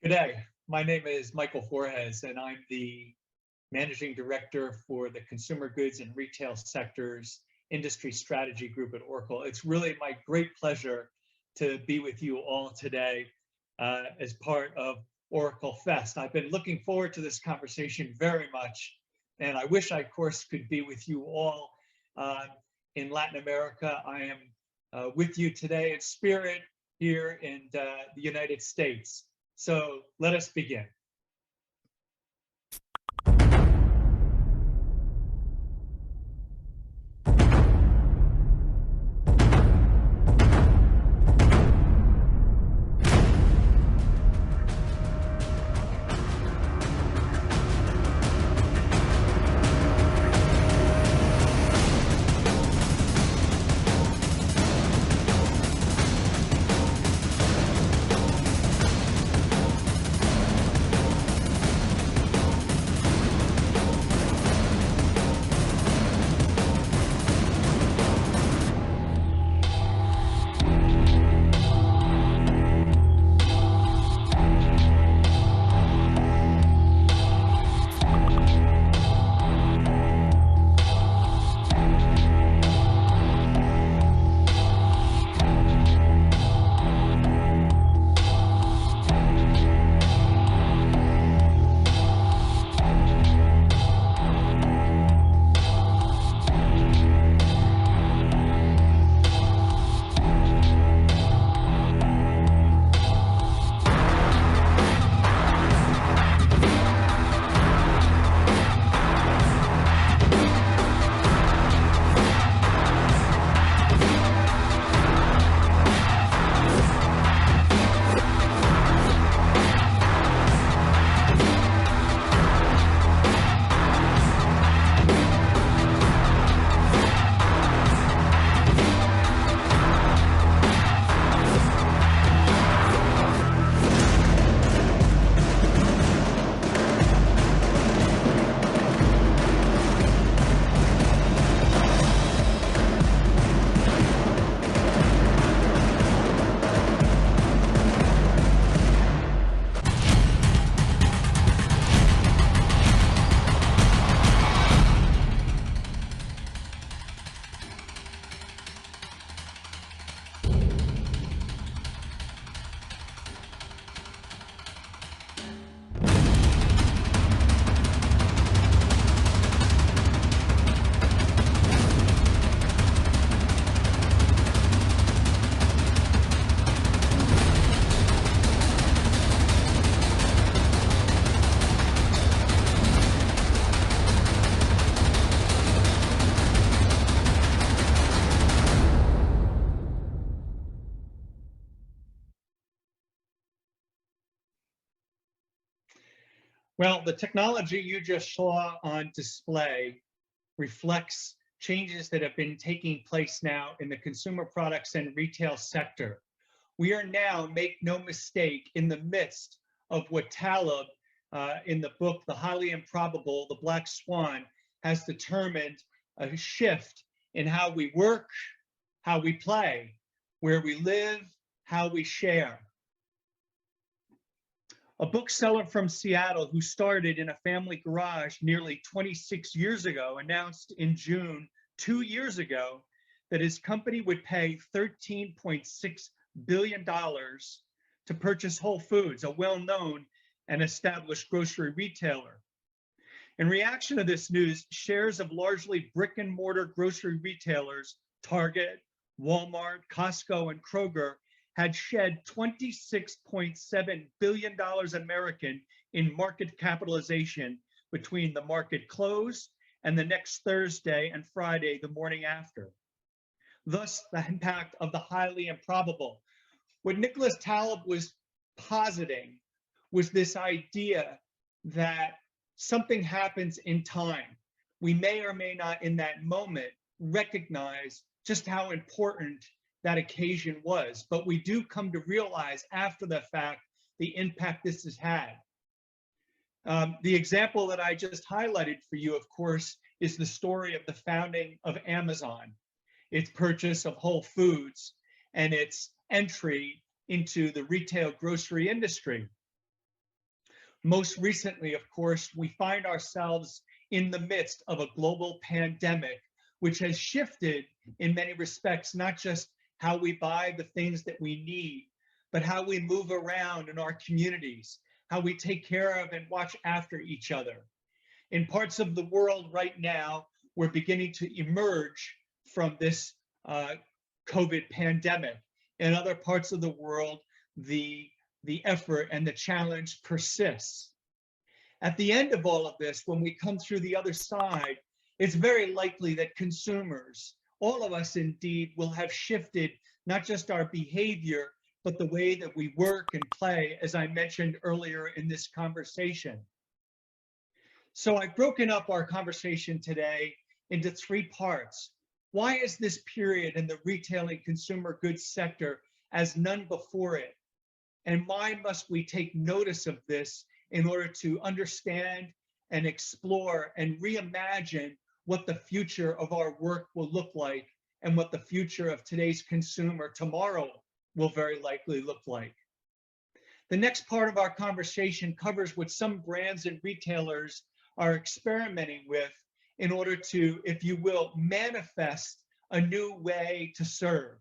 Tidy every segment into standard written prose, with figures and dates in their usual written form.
Good day. My name is Michael Forjes, and I'm the Managing Director for the Consumer Goods and Retail Sector's Industry Strategy Group at Oracle. It's really my great pleasure to be with you all today as part of Oracle Fest. I've been looking forward to this conversation very much, and I wish I, of course, could be with you all in Latin America. I am with you today in spirit here in the United States. So let us begin. Well, the technology you just saw on display reflects changes that have been taking place now in the consumer products and retail sector. We are now, make no mistake, in the midst of what Taleb, in the book, The Highly Improbable, The Black Swan, has determined a shift in how we work, how we play, where we live, how we share. A bookseller from Seattle who started in a family garage nearly 26 years ago announced in June 2 years ago that his company would pay $13.6 billion to purchase Whole Foods, a well-known and established grocery retailer. In reaction to this news, shares of largely brick and mortar grocery retailers, Target, Walmart, Costco, and Kroger, had shed $26.7 billion American in market capitalization between the market close and the next Thursday and Friday, the morning after. Thus, the impact of the highly improbable. What Nicholas Taleb was positing was this idea that something happens in time. We may or may not in that moment recognize just how important that occasion was, but we do come to realize after the fact the impact this has had. The example that I just highlighted for you, of course, is the story of the founding of Amazon, its purchase of Whole Foods, and its entry into the retail grocery industry. Most recently, of course, we find ourselves in the midst of a global pandemic, which has shifted in many respects, not just how we buy the things that we need, but how we move around in our communities, how we take care of and watch after each other. In parts of the world right now, we're beginning to emerge from this COVID pandemic. In other parts of the world, the effort and the challenge persists. At the end of all of this, when we come through the other side, it's very likely that consumers, all of us indeed, will have shifted not just our behavior, but the way that we work and play, as I mentioned earlier in this conversation. So I've broken up our conversation today into three parts. Why is this period in the retail and consumer goods sector as none before it? And why must we take notice of this in order to understand and explore and reimagine what the future of our work will look like and what the future of today's consumer tomorrow will very likely look like? The next part of our conversation covers what some brands and retailers are experimenting with in order to, if you will, manifest a new way to serve.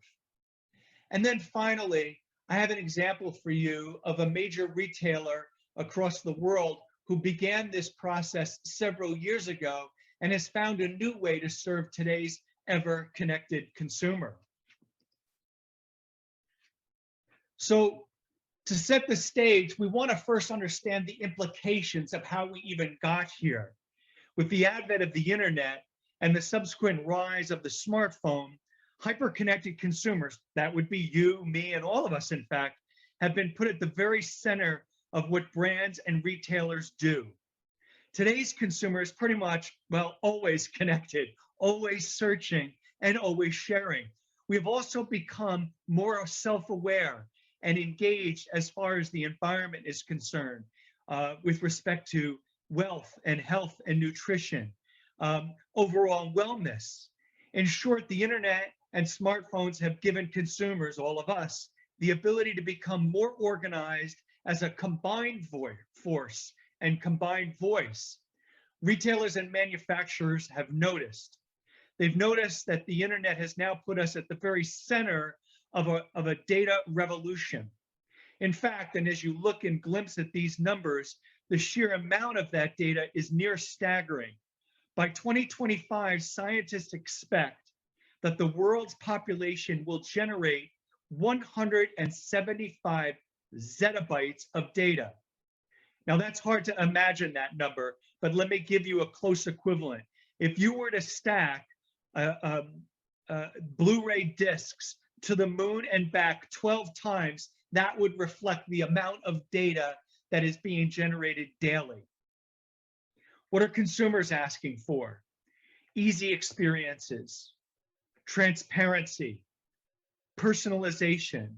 And then finally, I have an example for you of a major retailer across the world who began this process several years ago and has found a new way to serve today's ever-connected consumer. So to set the stage, we want to first understand the implications of how we even got here. With the advent of the internet and the subsequent rise of the smartphone, hyper-connected consumers, that would be you, me, and all of us, in fact, have been put at the very center of what brands and retailers do. Today's consumer is pretty much, well, always connected, always searching, and always sharing. We've also become more self-aware and engaged as far as the environment is concerned, with respect to wealth and health and nutrition, overall wellness. In short, the internet and smartphones have given consumers, all of us, the ability to become more organized as a combined force and combined voice. Retailers and manufacturers have noticed. They've noticed that the internet has now put us at the very center of a data revolution. In fact, and as you look and glimpse at these numbers, the sheer amount of that data is near staggering. By 2025, scientists expect that the world's population will generate 175 zettabytes of data. Now that's hard to imagine that number, but let me give you a close equivalent. If you were to stack Blu-ray discs to the moon and back 12 times, that would reflect the amount of data that is being generated daily. What are consumers asking for? Easy experiences, transparency, personalization,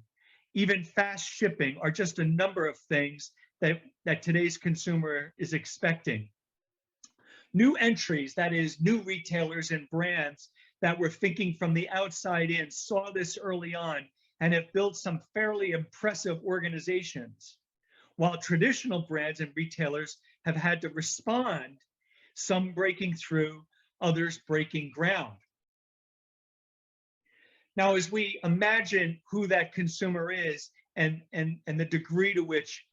even fast shipping are just a number of things that today's consumer is expecting. New entries, that is, new retailers and brands that were thinking from the outside in, saw this early on and have built some fairly impressive organizations. While traditional brands and retailers have had to respond, some breaking through, others breaking ground. Now, as we imagine who that consumer is and the degree to which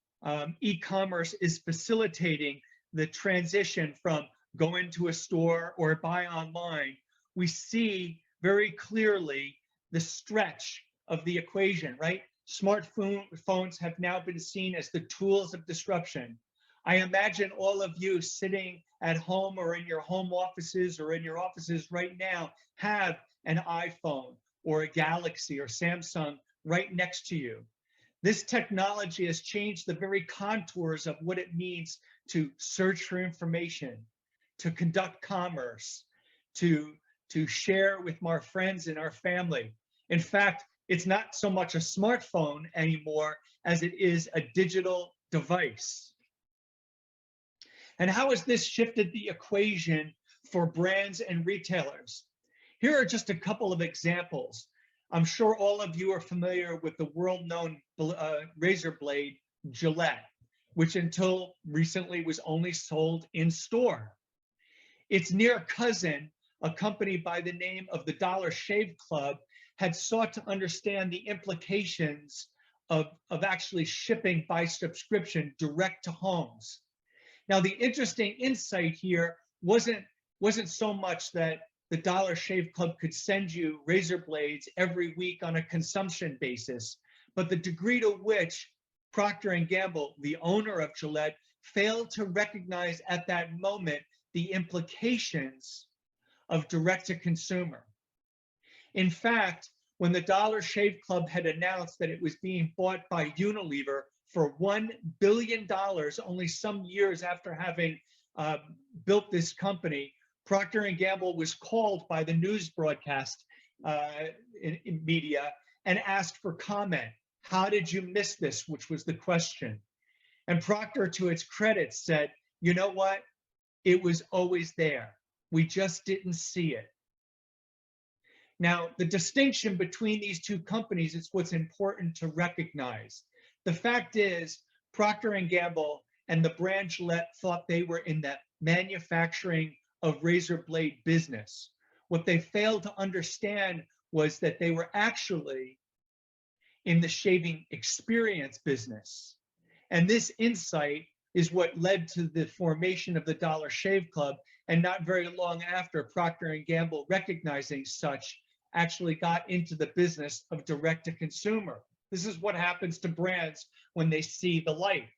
e-commerce is facilitating the transition from go into a store or buy online, we see very clearly the stretch of the equation, right? Smartphones have now been seen as the tools of disruption. I imagine all of you sitting at home or in your home offices or in your offices right now have an iPhone or a Galaxy or Samsung right next to you. This technology has changed the very contours of what it means to search for information, to conduct commerce, to share with our friends and our family. In fact, it's not so much a smartphone anymore as it is a digital device. And how has this shifted the equation for brands and retailers? Here are just a couple of examples. I'm sure all of you are familiar with the world-known razor blade, Gillette. which until recently was only sold in store. Its near cousin, a company by the name of the Dollar Shave Club, had sought to understand the implications of actually shipping by subscription direct to homes. Now, the interesting insight here wasn't so much that the Dollar Shave Club could send you razor blades every week on a consumption basis, but the degree to which Procter & Gamble, the owner of Gillette, failed to recognize at that moment the implications of direct-to-consumer. In fact, when the Dollar Shave Club had announced that it was being bought by Unilever for $1 billion only some years after having built this company, Procter & Gamble was called by the news broadcast in media and asked for comment. How did you miss this? Which was the question. And Procter, to its credit, said, you know what? It was always there. We just didn't see it. Now, the distinction between these two companies is what's important to recognize. The fact is, Procter & Gamble and the brand Gillette thought they were in the manufacturing of razor blade business. What they failed to understand was that they were actually in the shaving experience business. And this insight is what led to the formation of the Dollar Shave Club, and not very long after, Procter & Gamble, recognizing such, actually got into the business of direct-to-consumer. This is what happens to brands when they see the light.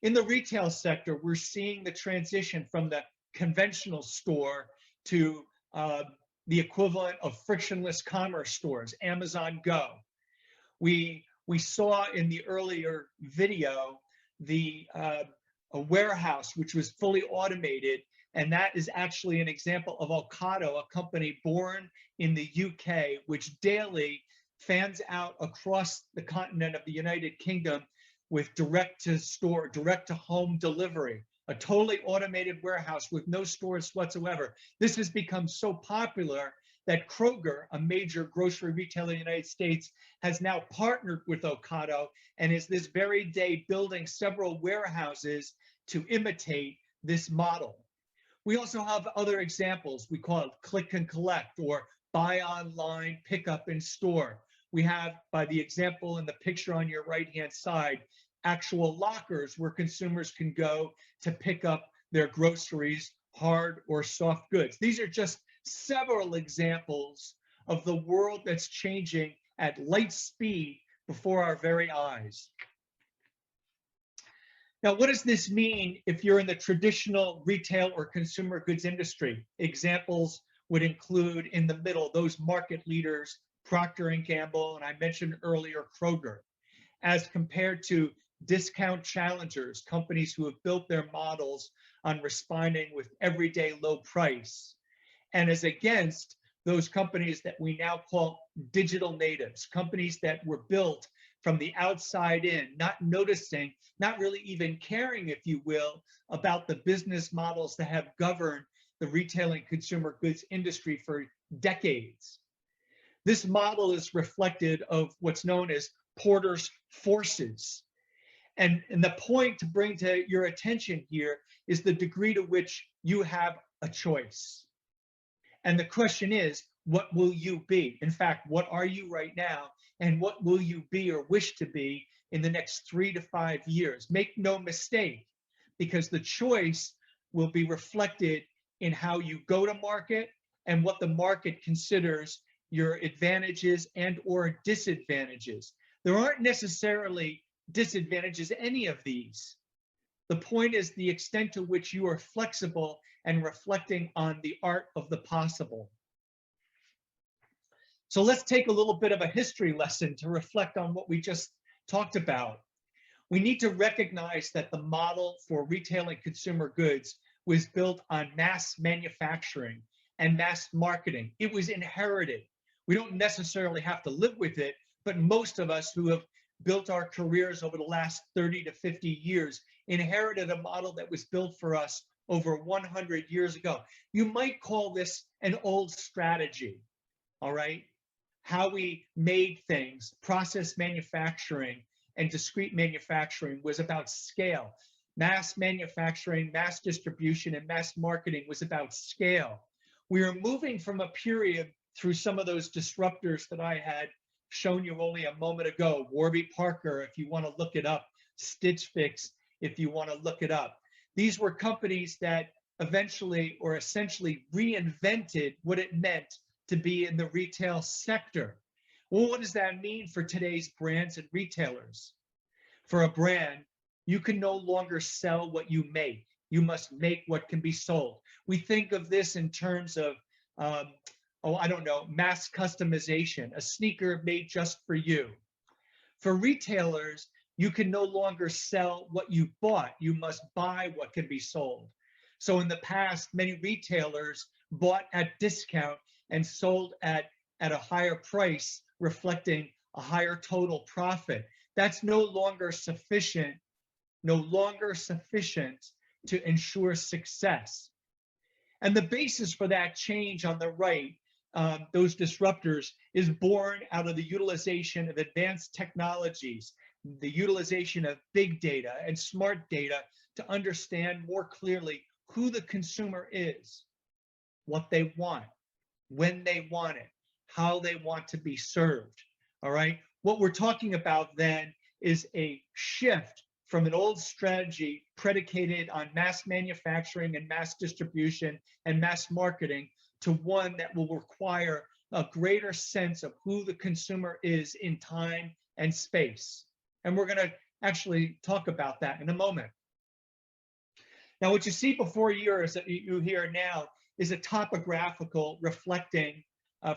In the retail sector, we're seeing the transition from the conventional store to the equivalent of frictionless commerce stores, Amazon Go. We saw in the earlier video a warehouse which was fully automated, and that is actually an example of Ocado, a company born in the UK, which daily fans out across the continent of the United Kingdom with direct-to-store, direct-to-home delivery, a totally automated warehouse with no stores whatsoever. This has become so popular that Kroger, a major grocery retailer in the United States, has now partnered with Ocado and is this very day building several warehouses to imitate this model. We also have other examples. We call it click and collect or buy online, pick up in store. We have, by the example in the picture on your right-hand side, actual lockers where consumers can go to pick up their groceries, hard or soft goods. These are just several examples of the world that's changing at light speed before our very eyes. Now, what does this mean if you're in the traditional retail or consumer goods industry? Examples would include in the middle, those market leaders, Procter & Gamble, and I mentioned earlier, Kroger, as compared to discount challengers, companies who have built their models on responding with everyday low price, and as against those companies that we now call digital natives, companies that were built from the outside in, not noticing, not really even caring, if you will, about the business models that have governed the retail and consumer goods industry for decades. This model is reflected of what's known as Porter's forces. And the point to bring to your attention here is the degree to which you have a choice. And the question is, what will you be? In fact, what are you right now? And what will you be or wish to be in the next 3 to 5 years? Make no mistake, because the choice will be reflected in how you go to market and what the market considers your advantages and or disadvantages. There aren't necessarily disadvantages to any of these. The point is the extent to which you are flexible and reflecting on the art of the possible. So let's take a little bit of a history lesson to reflect on what we just talked about. We need to recognize that the model for retail and consumer goods was built on mass manufacturing and mass marketing. It was inherited. We don't necessarily have to live with it, but most of us who have built our careers over the last 30 to 50 years inherited a model that was built for us over 100 years ago. You might call this an old strategy, all right? How we made things, process manufacturing and discrete manufacturing was about scale. Mass manufacturing, mass distribution, and mass marketing was about scale. We are moving from a period through some of those disruptors that I had shown you only a moment ago. Warby Parker, if you want to look it up, Stitch Fix, if you want to look it up. These were companies that eventually or essentially reinvented what it meant to be in the retail sector. Well, what does that mean for today's brands and retailers? For a brand, you can no longer sell what you make. You must make what can be sold. We think of this in terms of, mass customization, a sneaker made just for you. For retailers, you can no longer sell what you bought. You must buy what can be sold. So in the past, many retailers bought at discount and sold at a higher price, reflecting a higher total profit. That's no longer sufficient to ensure success. And the basis for that change on the right, those disruptors, is born out of the utilization of advanced technologies, the utilization of big data and smart data to understand more clearly who the consumer is, what they want, when they want it, how they want to be served. All right. What we're talking about then is a shift from an old strategy predicated on mass manufacturing and mass distribution and mass marketing to one that will require a greater sense of who the consumer is in time and space. And we're going to actually talk about that in a moment. Now, what you see before you here now is a topographical reflecting,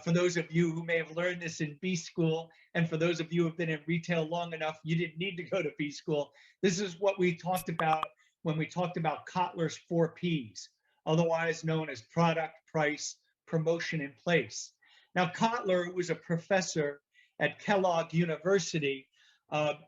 for those of you who may have learned this in B school, and for those of you who have been in retail long enough, you didn't need to go to B school. This is what we talked about when we talked about Kotler's 4 Ps, otherwise known as product, price, promotion, and place. Now, Kotler, who was a professor at Kellogg University,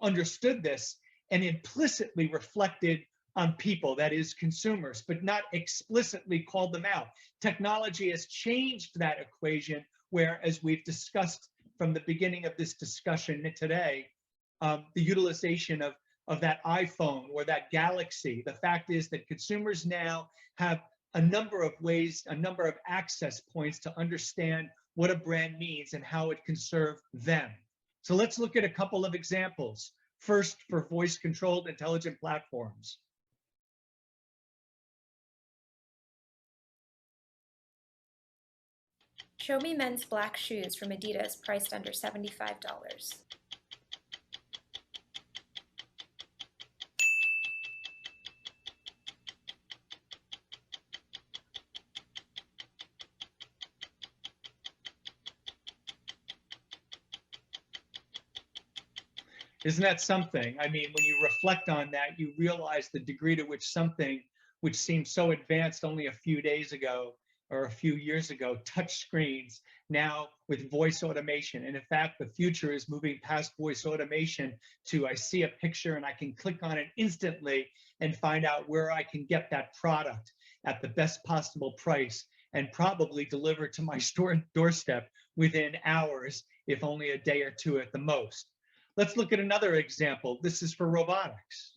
understood this and implicitly reflected on people, that is consumers, but not explicitly called them out. Technology has changed that equation where, as we've discussed from the beginning of this discussion today, the utilization of that iPhone or that Galaxy. The fact is that consumers now have a number of ways, a number of access points to understand what a brand means and how it can serve them. So let's look at a couple of examples. First, for voice-controlled intelligent platforms. Show me men's black shoes from Adidas priced under $75. Isn't that something? I mean, when you reflect on that, you realize the degree to which something which seemed so advanced only a few days ago or a few years ago, touch screens, now with voice automation. And in fact, the future is moving past voice automation to I see a picture and I can click on it instantly and find out where I can get that product at the best possible price and probably deliver to my store doorstep within hours, if only a day or two at the most. Let's look at another example. This is for robotics.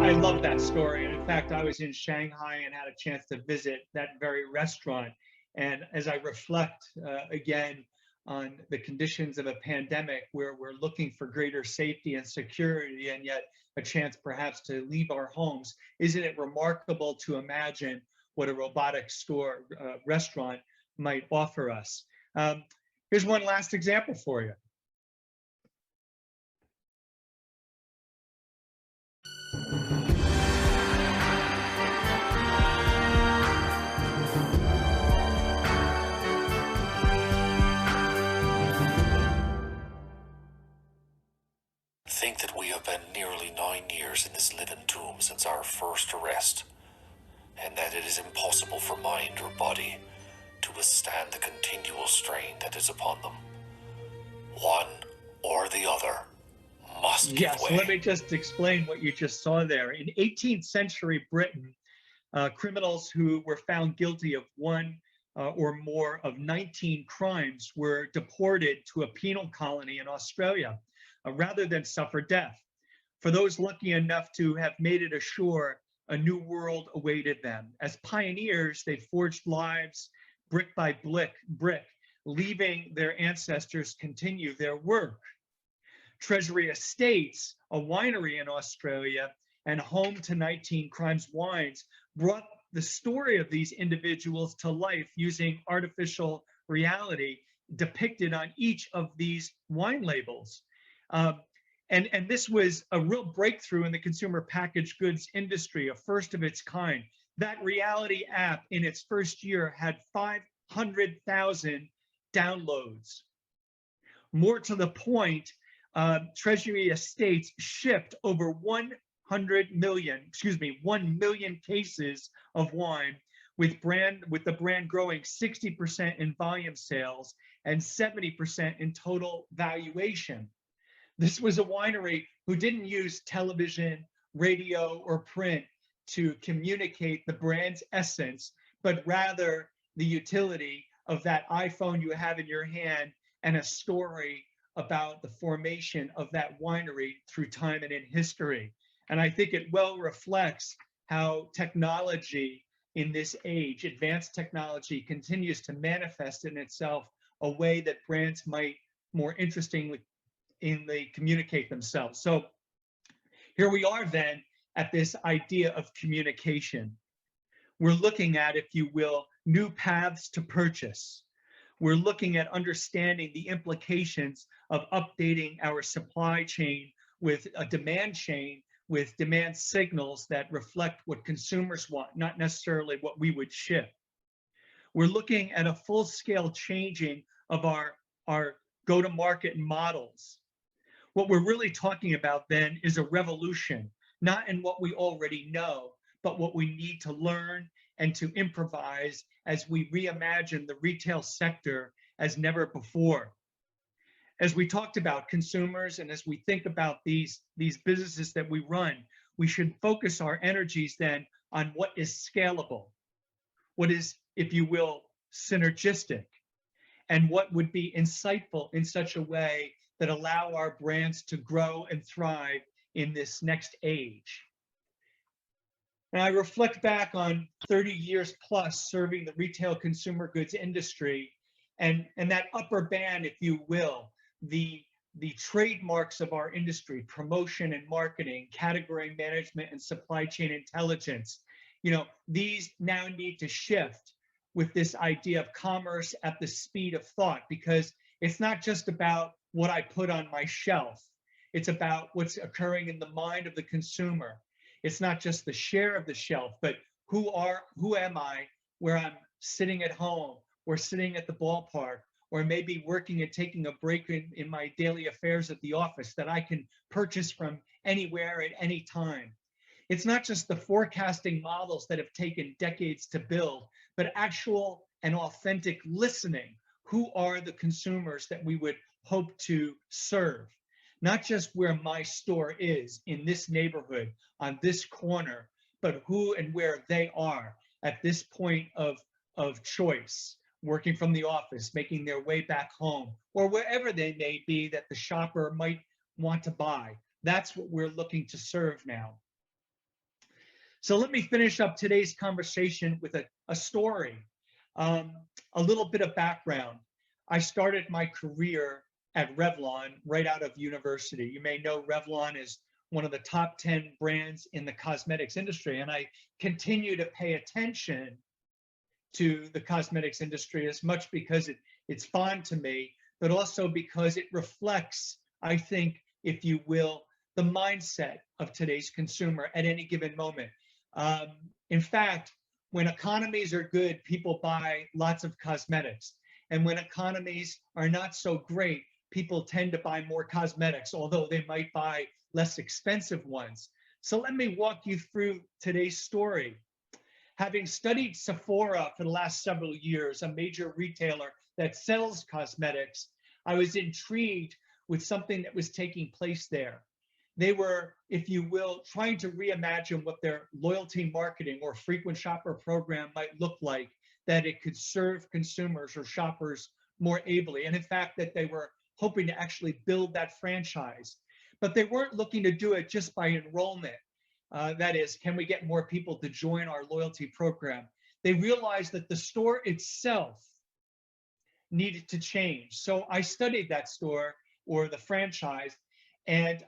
I love that story. And in fact, I was in Shanghai and had a chance to visit that very restaurant. And as I reflect again on the conditions of a pandemic where we're looking for greater safety and security, and yet a chance perhaps to leave our homes, isn't it remarkable to imagine what a robotic store restaurant might offer us? Here's one last example for you. Think that we have been nearly 9 years in this living tomb since our first arrest, and that it is impossible for mind or body to withstand the continual strain that is upon them. One or the other must give Yes, way. let me just explain what you just saw there. In 18th century Britain, criminals who were found guilty of one or more of 19 crimes were deported to a penal colony in Australia rather than suffer death. For those lucky enough to have made it ashore, a new world awaited them. As pioneers, they forged lives brick by brick, leaving their ancestors continue their work. Treasury Estates, a winery in Australia and home to 19 Crimes wines, brought the story of these individuals to life using artificial reality depicted on each of these wine labels. And this was a real breakthrough in the consumer packaged goods industry, a first of its kind. That reality app in its first year had 500,000 downloads. More to the point, Treasury Estates shipped over 1 million cases of wine, with the brand growing 60% in volume sales and 70% in total valuation. This was a winery who didn't use television, radio, or print to communicate the brand's essence, but rather the utility of that iPhone you have in your hand and a story about the formation of that winery through time and in history. And I think it well reflects how technology in this age, advanced technology, continues to manifest in itself a way that brands might more interestingly communicate themselves. So here we are then at this idea of communication. We're looking at, if you will, new paths to purchase. We're looking at understanding the implications of updating our supply chain with a demand chain, with demand signals that reflect what consumers want, not necessarily what we would ship. We're looking at a full-scale changing of our go-to-market models. What we're really talking about then is a revolution, not in what we already know, but what we need to learn and to improvise as we reimagine the retail sector as never before. As we talked about consumers and as we think about these businesses that we run, we should focus our energies then on what is scalable, what is, if you will, synergistic, and what would be insightful in such a way that allow our brands to grow and thrive in this next age. And I reflect back on 30 years plus serving the retail consumer goods industry, and that upper band, if you will, the trademarks of our industry, promotion and marketing, category management and supply chain intelligence, these now need to shift with this idea of commerce at the speed of thought, because it's not just about what I put on my shelf. It's about what's occurring in the mind of the consumer. It's not just the share of the shelf, but who am I where I'm sitting at home or sitting at the ballpark, or maybe working and taking a break in my daily affairs at the office that I can purchase from anywhere at any time. It's not just the forecasting models that have taken decades to build, but actual and authentic listening. Who are the consumers that we would hope to serve? Not just where my store is in this neighborhood, on this corner, but who and where they are at this point of choice, working from the office, making their way back home, or wherever they may be that the shopper might want to buy. That's what we're looking to serve now. So let me finish up today's conversation with a story, a little bit of background. I started my career at Revlon right out of university. You may know Revlon is one of the top 10 brands in the cosmetics industry, and I continue to pay attention to the cosmetics industry as much because it's fond to me, but also because it reflects, I think, if you will, the mindset of today's consumer at any given moment. In fact, when economies are good, people buy lots of cosmetics. And when economies are not so great, people tend to buy more cosmetics, although they might buy less expensive ones. So let me walk you through today's story. Having studied Sephora for the last several years, a major retailer that sells cosmetics, I was intrigued with something that was taking place there. They were, if you will, trying to reimagine what their loyalty marketing or frequent shopper program might look like, that it could serve consumers or shoppers more ably. And in fact, that they were hoping to actually build that franchise. But they weren't looking to do it just by enrollment. That is, can we get more people to join our loyalty program? They realized that the store itself needed to change. So I studied that store or the franchise. And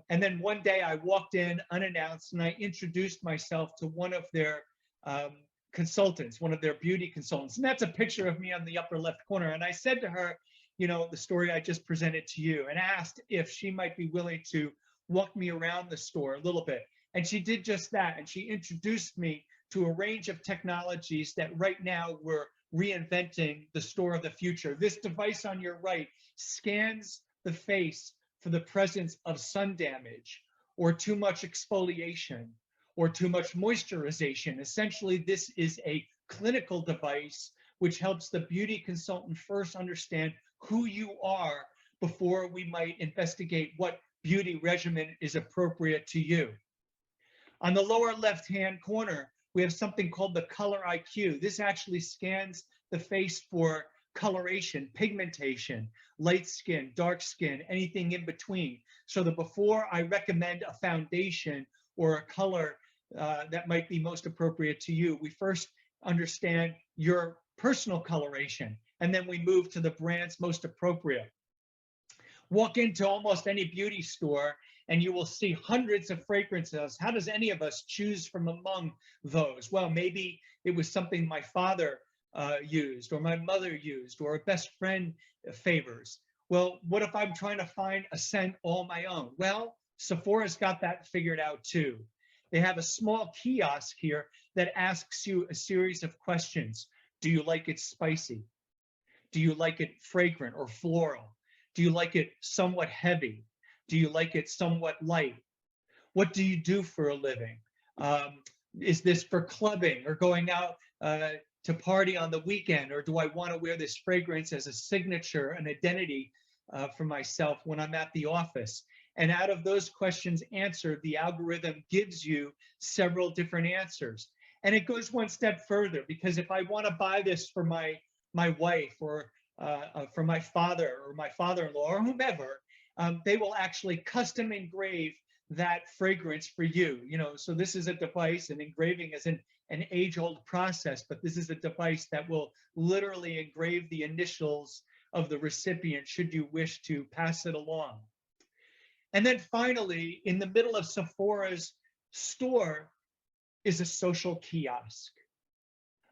then one day I walked in unannounced and I introduced myself to one of their consultants, one of their beauty consultants. And that's a picture of me on the upper left corner. And I said to her, you know, the story I just presented to you, and asked if she might be willing to walk me around the store a little bit. And she did just that. And she introduced me to a range of technologies that right now we're reinventing the store of the future. This device on your right scans the face for the presence of sun damage or too much exfoliation or too much moisturization. Essentially, this is a clinical device which helps the beauty consultant first understand who you are before we might investigate what beauty regimen is appropriate to you. On the lower left-hand corner, we have something called the Color IQ. This actually scans the face for coloration, pigmentation, light skin, dark skin, anything in between. So that before I recommend a foundation or a color that might be most appropriate to you, we first understand your personal coloration, and then we move to the brand's most appropriate. Walk into almost any beauty store and you will see hundreds of fragrances. How does any of us choose from among those? Well, maybe it was something my father used, or my mother used, or a best friend favors. Well, what if I'm trying to find a scent all my own? Well, Sephora's got that figured out too. They have a small kiosk here that asks you a series of questions. Do you like it spicy? Do you like it fragrant or floral? Do you like it somewhat heavy? Do you like it somewhat light? What do you do for a living? Is this for clubbing or going out to party on the weekend? Or do I want to wear this fragrance as a signature, an identity for myself when I'm at the office? And out of those questions answered, the algorithm gives you several different answers. And it goes one step further, because if I want to buy this for my wife or for my father or my father-in-law or whomever, they will actually custom engrave that fragrance for you. You know, so this is a device, and engraving is an age-old process, but this is a device that will literally engrave the initials of the recipient should you wish to pass it along. And then finally, in the middle of Sephora's store is a social kiosk.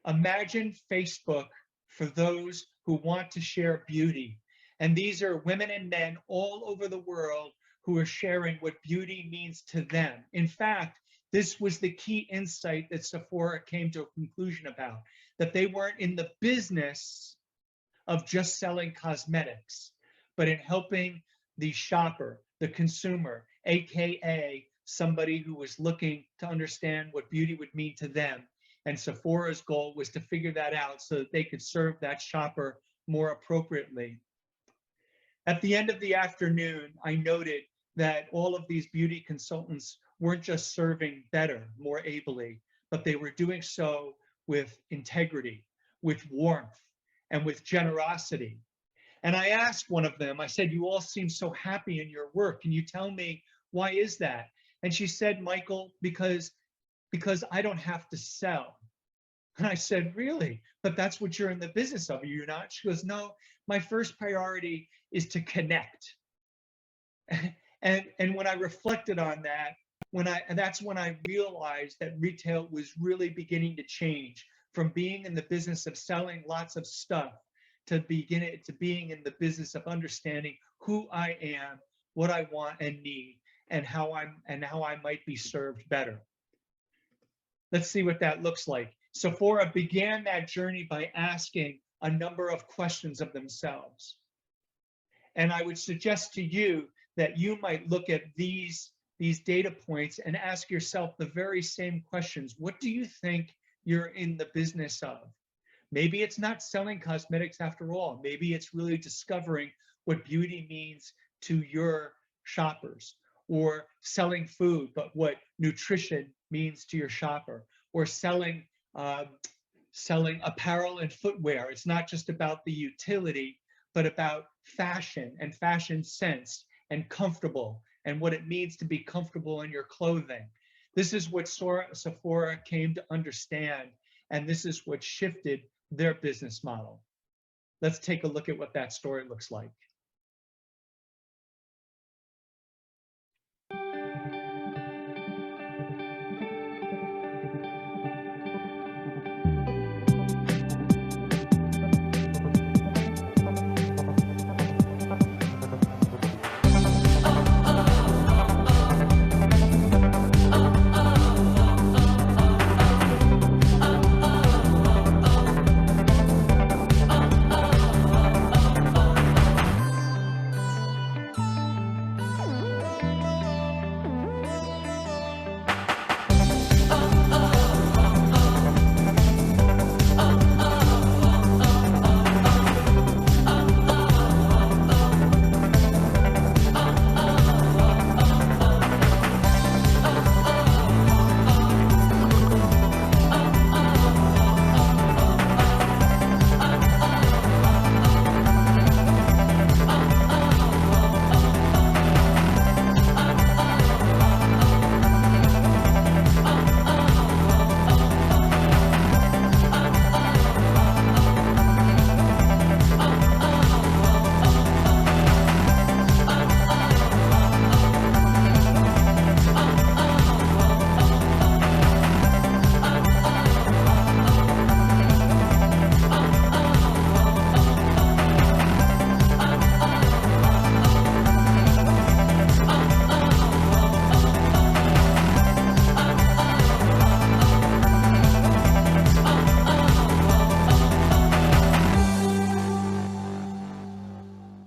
Imagine Facebook for those who want to share beauty. And these are women and men all over the world who are sharing what beauty means to them. In fact, this was the key insight that Sephora came to a conclusion about, that they weren't in the business of just selling cosmetics, but in helping the shopper, the consumer, AKA somebody who was looking to understand what beauty would mean to them. And Sephora's goal was to figure that out so that they could serve that shopper more appropriately. At the end of the afternoon, I noted that all of these beauty consultants weren't just serving better, more ably, but they were doing so with integrity, with warmth, and with generosity. And I asked one of them, I said, you all seem so happy in your work. Can you tell me why is that? And she said, Michael, because because I don't have to sell. And I said, really? But that's what you're in the business of, are you not? She goes, no, my first priority is to connect. And when I reflected on that, that's when I realized that retail was really beginning to change from being in the business of selling lots of stuff to being in the business of understanding who I am, what I want and need, and how I might be served better. Let's see what that looks like. Sephora began that journey by asking a number of questions of themselves. And I would suggest to you that you might look at these data points and ask yourself the very same questions. What do you think you're in the business of? Maybe it's not selling cosmetics after all. Maybe it's really discovering what beauty means to your shoppers, or selling food, but what nutrition means to your shopper, or selling apparel and footwear. It's not just about the utility, but about fashion and fashion sense and comfortable and what it means to be comfortable in your clothing. This is what Sephora came to understand, and this is what shifted their business model. Let's take a look at what that story looks like.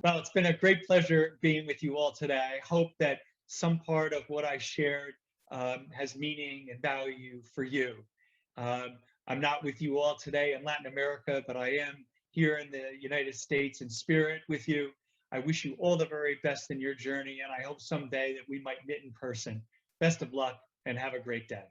Well, it's been a great pleasure being with you all today. I hope that some part of what I shared has meaning and value for you. I'm not with you all today in Latin America, but I am here in the United States in spirit with you. I wish you all the very best in your journey, and I hope someday that we might meet in person. Best of luck and have a great day.